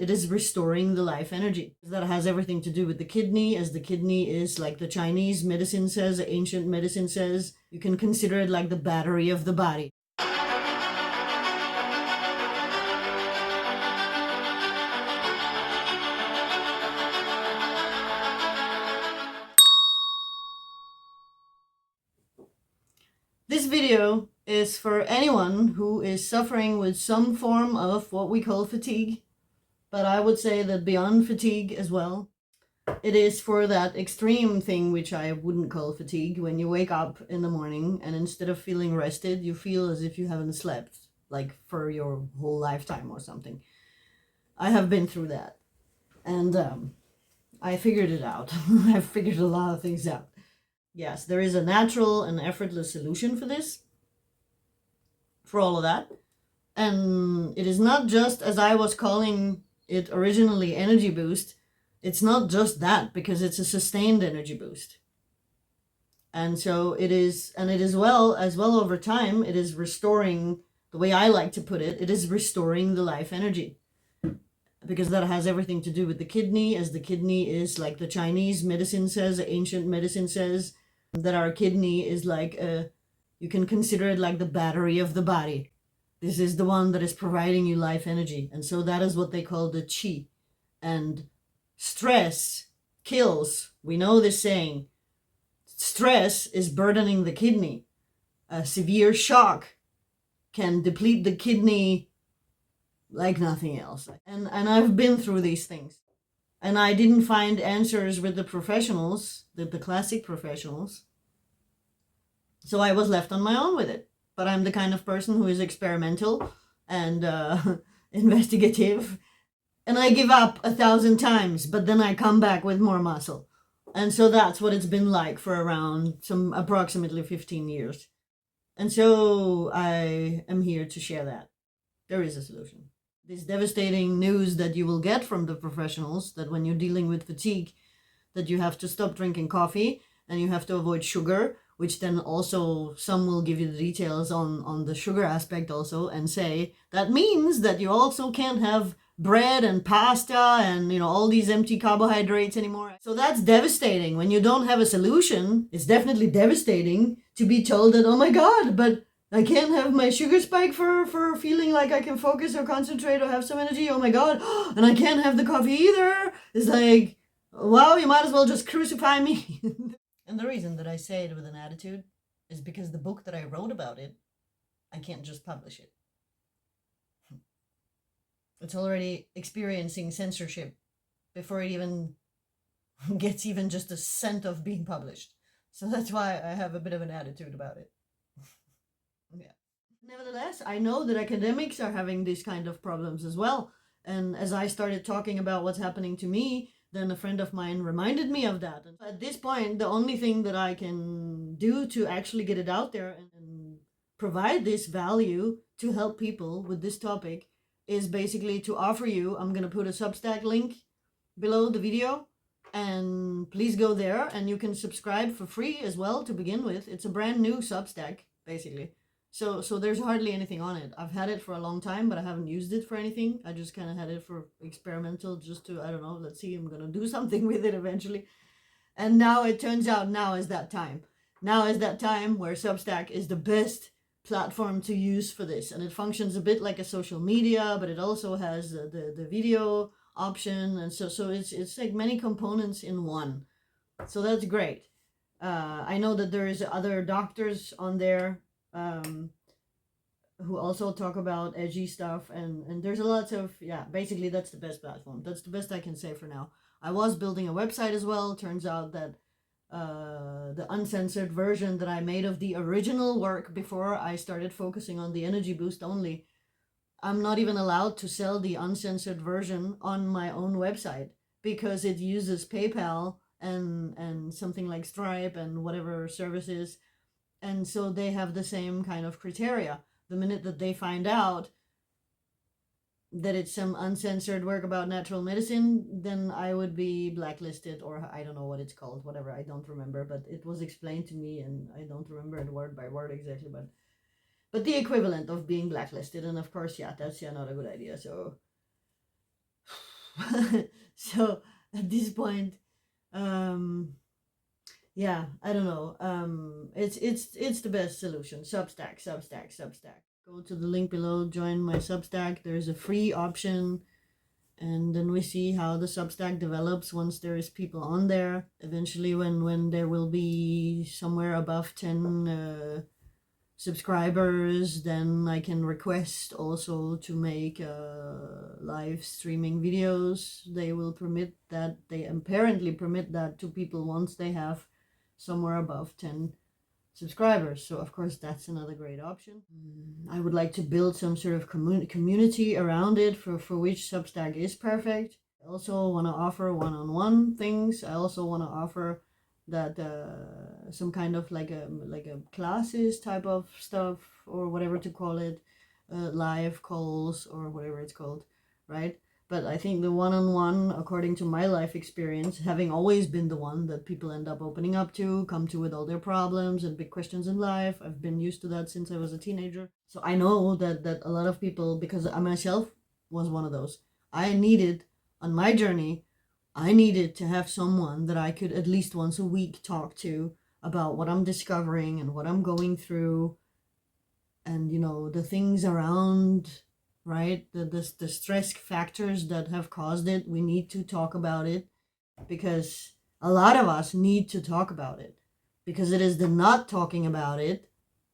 it is restoring the life energy. That has everything to do with the kidney, as the kidney is, like the Chinese medicine says, the ancient medicine says, you can consider it like the battery of the body. This video is for anyone who is suffering with some form of what we call fatigue, but I would say that beyond fatigue as well. It is for that extreme thing, which I wouldn't call fatigue, when you wake up in the morning and instead of feeling rested, you feel as if you haven't slept, like for your whole lifetime or something. I have been through that, and I figured it out. I've figured a lot of things out. Yes, there is a natural and effortless solution for this, for all of that. And it is not just, as I was calling it originally, energy boost. It's not just that, because it's a sustained energy boost. And so it is, and it is well over time, it is restoring, the way I like to put it, it is restoring the life energy. Because that has everything to do with the kidney, as the kidney is, like the Chinese medicine says, the ancient medicine says, that our kidney is like you can consider it like the battery of the body. This is the one that is providing you life energy. And so that is what they call the chi. And stress kills. We know this saying. Stress is burdening the kidney. A severe shock can deplete the kidney like nothing else. And I've been through these things. And I didn't find answers with the professionals, the classic professionals. So I was left on my own with it. But I'm the kind of person who is experimental and investigative. And I give up 1,000 times, but then I come back with more muscle. And so that's what it's been like for around approximately 15 years. And so I am here to share that. There is a solution. This devastating news that you will get from the professionals, that when you're dealing with fatigue, that you have to stop drinking coffee and you have to avoid sugar, which then also some will give you the details on the sugar aspect also, and say that means that you also can't have bread and pasta and all these empty carbohydrates anymore. So that's devastating. When you don't have a solution, it's definitely devastating to be told that, oh my God, but I can't have my sugar spike for feeling like I can focus or concentrate or have some energy. Oh my God. And I can't have the coffee either. It's like, wow, you might as well just crucify me. And the reason that I say it with an attitude is because the book that I wrote about it, I can't just publish it. It's already experiencing censorship before it even gets even just a scent of being published. So that's why I have a bit of an attitude about it. Yeah. Nevertheless, I know that academics are having these kind of problems as well. And as I started talking about what's happening to me, then a friend of mine reminded me of that. And at this point, the only thing that I can do to actually get it out there and provide this value to help people with this topic is basically to offer you, I'm going to put a Substack link below the video, and please go there and you can subscribe for free as well to begin with. It's a brand new Substack, basically. So there's hardly anything on it. I've had it for a long time, but I haven't used it for anything. I just kind of had it for experimental, just to, I don't know, let's see, I'm going to do something with it eventually. And now it turns out now is that time. Now is that time where Substack is the best platform to use for this. And it functions a bit like a social media, but it also has the video option. And so it's like many components in one. So that's great. I know that there is other doctors on there who also talk about edgy stuff, and there's a lot of, yeah, basically that's the best platform. That's the best I can say for now. I was building a website as well. Turns out that the uncensored version that I made of the original work before I started focusing on the energy boost only, I'm not even allowed to sell the uncensored version on my own website because it uses PayPal and something like Stripe and whatever services. And so they have the same kind of criteria. The minute that they find out that it's some uncensored work about natural medicine, then I would be blacklisted, or I don't know what it's called, whatever, I don't remember, but it was explained to me and I don't remember it word by word exactly, but the equivalent of being blacklisted. And of course, yeah, that's not a good idea. So So at this point, yeah, I don't know. It's the best solution. Substack, Substack, Substack. Go to the link below, join my Substack. There's a free option, and then we see how the Substack develops once there is people on there. Eventually, when there will be somewhere above 10 subscribers, then I can request also to make live streaming videos. They will permit that. They apparently permit that to people once they have somewhere above 10 subscribers. So of course that's another great option. I would like to build some sort of community around it for which Substack is perfect. I also want to offer one-on-one things. I also want to offer that some kind of like a classes type of stuff, or whatever to call it, live calls or whatever it's called, right? But I think the one-on-one, according to my life experience, having always been the one that people end up opening up to, come to with all their problems and big questions in life. I've been used to that since I was a teenager. So I know that a lot of people, because I myself was one of those, I needed, on my journey, I needed to have someone that I could at least once a week talk to about what I'm discovering and what I'm going through, and, you know, the things around, right? The stress factors that have caused it. We need to talk about it, because a lot of us need to talk about it, because it is the not talking about it.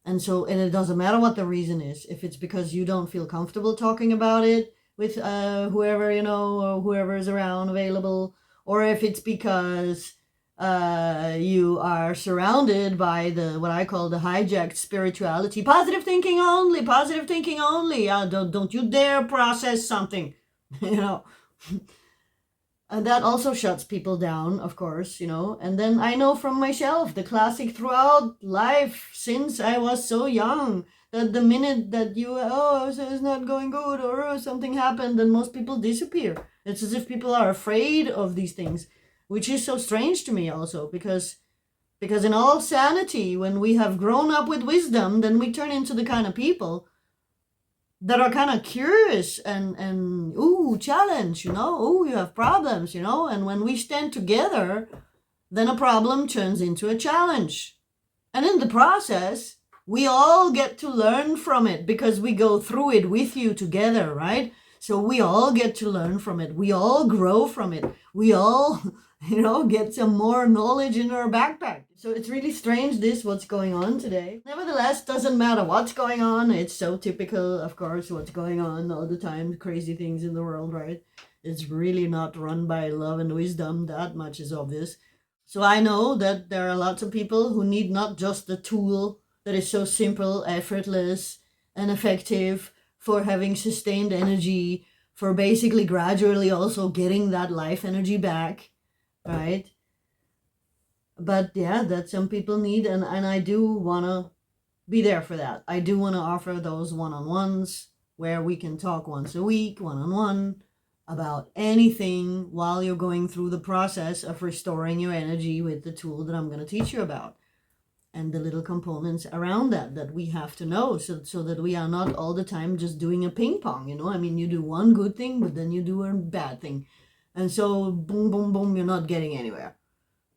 And it doesn't matter what the reason is. If it's because you don't feel comfortable talking about it with whoever, you know, or whoever is around available, or if it's because you are surrounded by the what I call the hijacked spirituality, positive thinking only, positive thinking only. Don't you dare process something, you know. And that also shuts people down, of course, you know. And then I know from myself, the classic throughout life since I was so young, that the minute that so it's not going good, or something happened, then most people disappear. It's as if people are afraid of these things, which is so strange to me also, because in all sanity, when we have grown up with wisdom, then we turn into the kind of people that are kind of curious and ooh, challenge, you know, ooh, you have problems, you know. And when we stand together, then a problem turns into a challenge. And in the process, we all get to learn from it, because we go through it with you together, right? So we all get to learn from it. We all grow from it. We all, you know, get some more knowledge in our backpack. So it's really strange, what's going on today. Nevertheless, doesn't matter what's going on. It's so typical, of course, what's going on all the time. Crazy things in the world, right? It's really not run by love and wisdom. That much is obvious. So I know that there are lots of people who need not just the tool that is so simple, effortless, and effective for having sustained energy, for basically gradually also getting that life energy back, right? But yeah, that some people need, and I do want to be there for that. I do want to offer those one-on-ones where we can talk once a week, one-on-one, about anything while you're going through the process of restoring your energy with the tool that I'm going to teach you about, and the little components around that we have to know, so that we are not all the time just doing a ping pong, you know. I mean, you do one good thing, but then you do a bad thing, and so boom, boom, boom, you're not getting anywhere.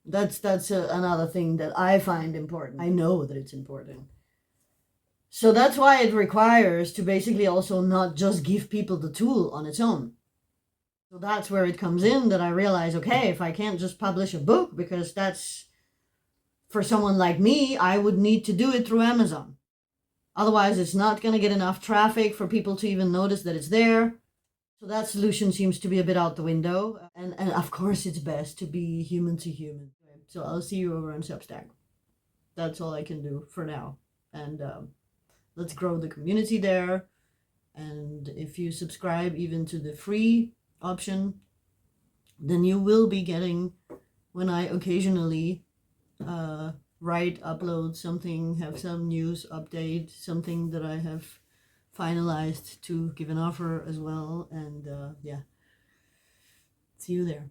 That's another thing that I find important. I know that it's important. So that's why it requires to basically also not just give people the tool on its own. So that's where it comes in, that I realize, okay, if I can't just publish a book, because that's, for someone like me, I would need to do it through Amazon. Otherwise, it's not going to get enough traffic for people to even notice that it's there. So that solution seems to be a bit out the window. And of course, it's best to be human to human. So I'll see you over on Substack. That's all I can do for now. And let's grow the community there. And if you subscribe even to the free option, then you will be getting, when I occasionally write, upload something, have some news update, something that I have finalized to give an offer as well. And yeah, see you there.